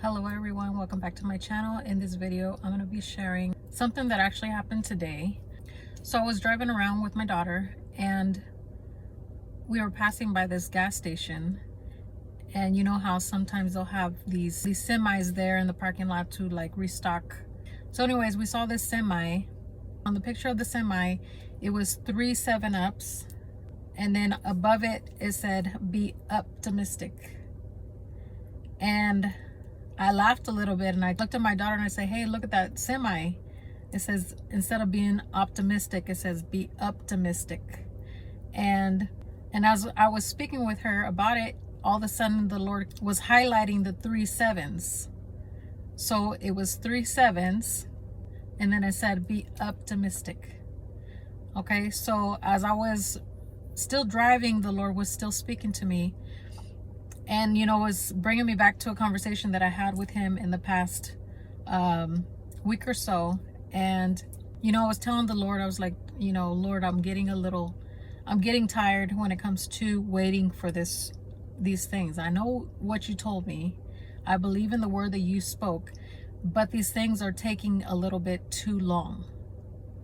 Hello everyone, welcome back to my channel. In this video I'm going to be sharing something that actually happened today. So I was driving around with my daughter and we were passing by this gas station, and you know how sometimes they'll have these semis there in the parking lot to like restock. So anyways, we saw this semi. On the picture of the semi, it was 3 7-Ups, and then above it said be optimistic. And I laughed a little bit and I looked at my daughter and I said, hey, look at that semi. It says, instead of being optimistic, it says be optimistic. And as I was speaking with her about it, all of a sudden the Lord was highlighting the 3 7s. So it was 3 7s, and then it said be optimistic. Okay, so as I was still driving, the Lord was still speaking to me. And, you know, was bringing me back to a conversation that I had with him in the past week or so. And, you know, I was telling the Lord, I was like, you know, Lord, I'm getting tired when it comes to waiting for these things. I know what you told me. I believe in the word that you spoke, but these things are taking a little bit too long,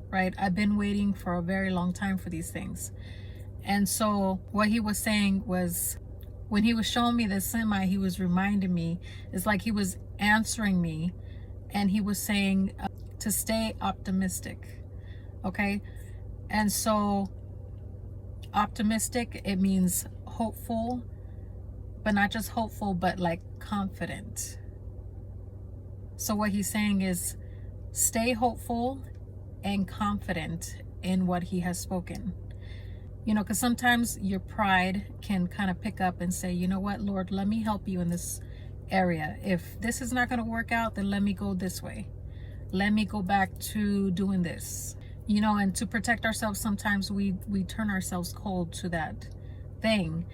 right? I've been waiting for a very long time for these things. And so what he was saying was, when he was showing me the semi, he was reminding me, it's like he was answering me, and he was saying to stay optimistic. Okay, and so optimistic, it means hopeful, but not just hopeful, but like confident. So what he's saying is stay hopeful and confident in what he has spoken. You know, because sometimes your pride can kind of pick up and say, you know what, Lord, let me help you in this area. If this is not going to work out, then let me go this way. Let me go back to doing this. You know, and to protect ourselves, sometimes we turn ourselves cold to that thing,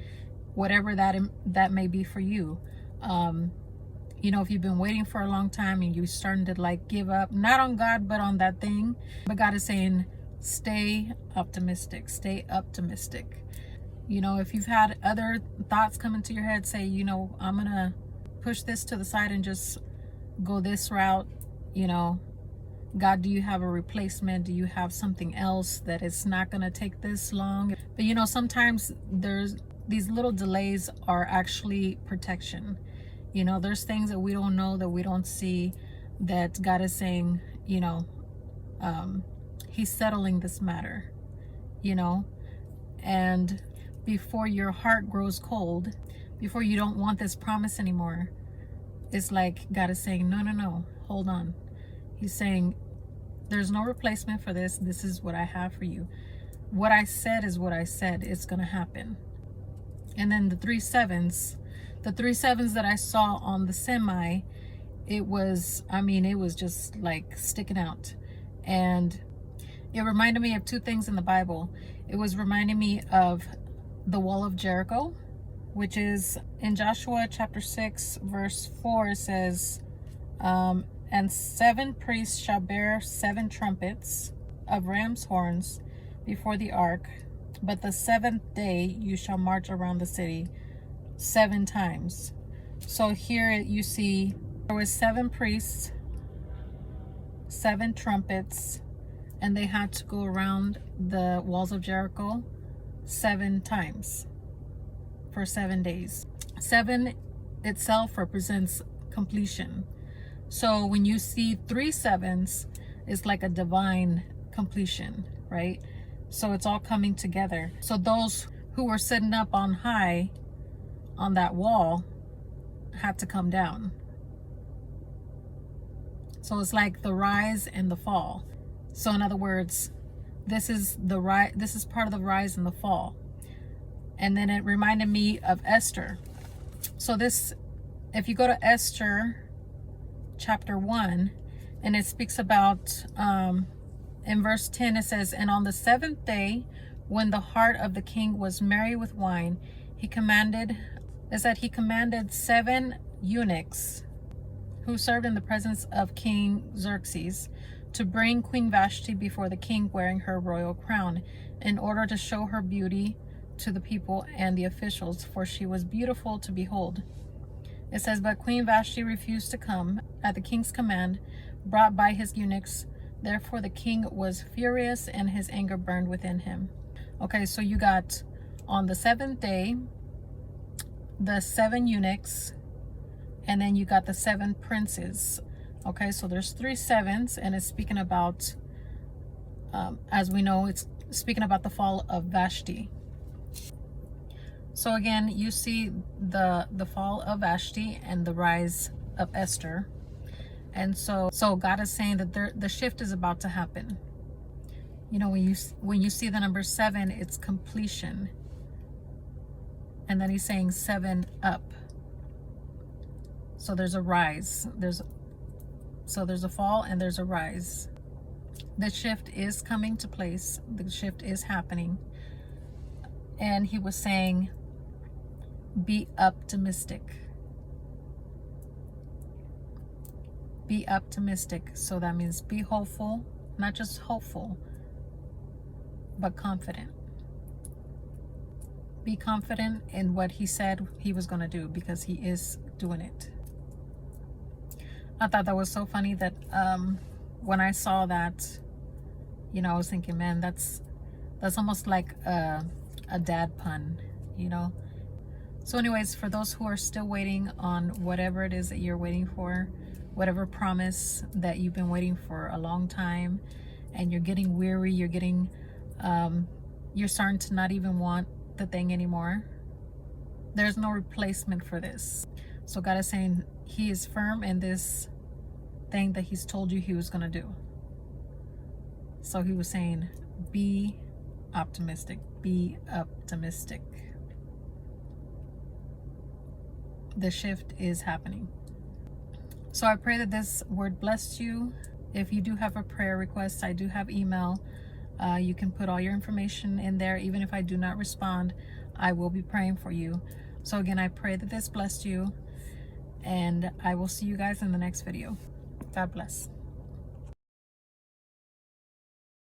whatever that may be for you. You know, if you've been waiting for a long time and you're starting to like give up, not on God, but on that thing. But God is saying, stay optimistic, stay optimistic. You know, if you've had other thoughts come into your head, say, you know, I'm gonna push this to the side and just go this route. You know, God, do you have a replacement? Do you have something else that it's not gonna take this long? But you know, sometimes there's these little delays are actually protection. You know, there's things that we don't know, that we don't see, that God is saying, you know, he's settling this matter, you know. And before your heart grows cold, before you don't want this promise anymore, it's like God is saying, no, hold on. He's saying, there's no replacement for this. This is what I have for you. What I said is what I said. It's going to happen. And then the 3 7s that I saw on the semi, it was, I mean, it was just like sticking out. And it reminded me of 2 things in the Bible. It was reminding me of the wall of Jericho, which is in Joshua chapter 6 verse 4. It says, and 7 priests shall bear 7 trumpets of ram's horns before the ark, but the 7th day you shall march around the city 7 times. So here you see there was 7 priests, 7 trumpets, and they had to go around the walls of Jericho 7 times for 7 days. 7 itself represents completion. So when you see 3 7s, it's like a divine completion, right? So it's all coming together. So those who were sitting up on high on that wall had to come down. So it's like the rise and the fall. So in other words, this is part of the rise and the fall. And then it reminded me of Esther. So this, if you go to Esther chapter 1, and it speaks about, in verse 10, it says, and on the 7th day, when the heart of the king was merry with wine, he commanded 7 eunuchs who served in the presence of King Xerxes to bring Queen Vashti before the king wearing her royal crown, in order to show her beauty to the people and the officials, for she was beautiful to behold. It says, but Queen Vashti refused to come at the king's command, brought by his eunuchs. Therefore the king was furious, and his anger burned within him. Okay, so you got on the 7th day, the 7 eunuchs, and then you got the 7 princes. Okay, so there's 3 sevens, and it's speaking about, as we know, it's speaking about the fall of Vashti. So again, you see the fall of Vashti and the rise of Esther. And so God is saying that the shift is about to happen. You know, when you see the number 7, it's completion. And then he's saying 7 up. So there's a rise. There's a fall and there's a rise. The shift is coming to place. The shift is happening. And he was saying, be optimistic. Be optimistic. So that means be hopeful, not just hopeful, but confident. Be confident in what he said he was going to do, because he is doing it. I thought that was so funny that when I saw that, you know, I was thinking, man, that's almost like a dad pun, you know. So anyways, for those who are still waiting on whatever it is that you're waiting for, whatever promise that you've been waiting for a long time, and you're getting weary, you're getting you're starting to not even want the thing anymore, there's no replacement for this. So God is saying he is firm in this thing that he's told you he was going to do. So he was saying, be optimistic. Be optimistic. The shift is happening. So I pray that this word blessed you. If you do have a prayer request, I do have email. You can put all your information in there. Even if I do not respond, I will be praying for you. So again, I pray that this blessed you, and I will see you guys in the next video. God bless.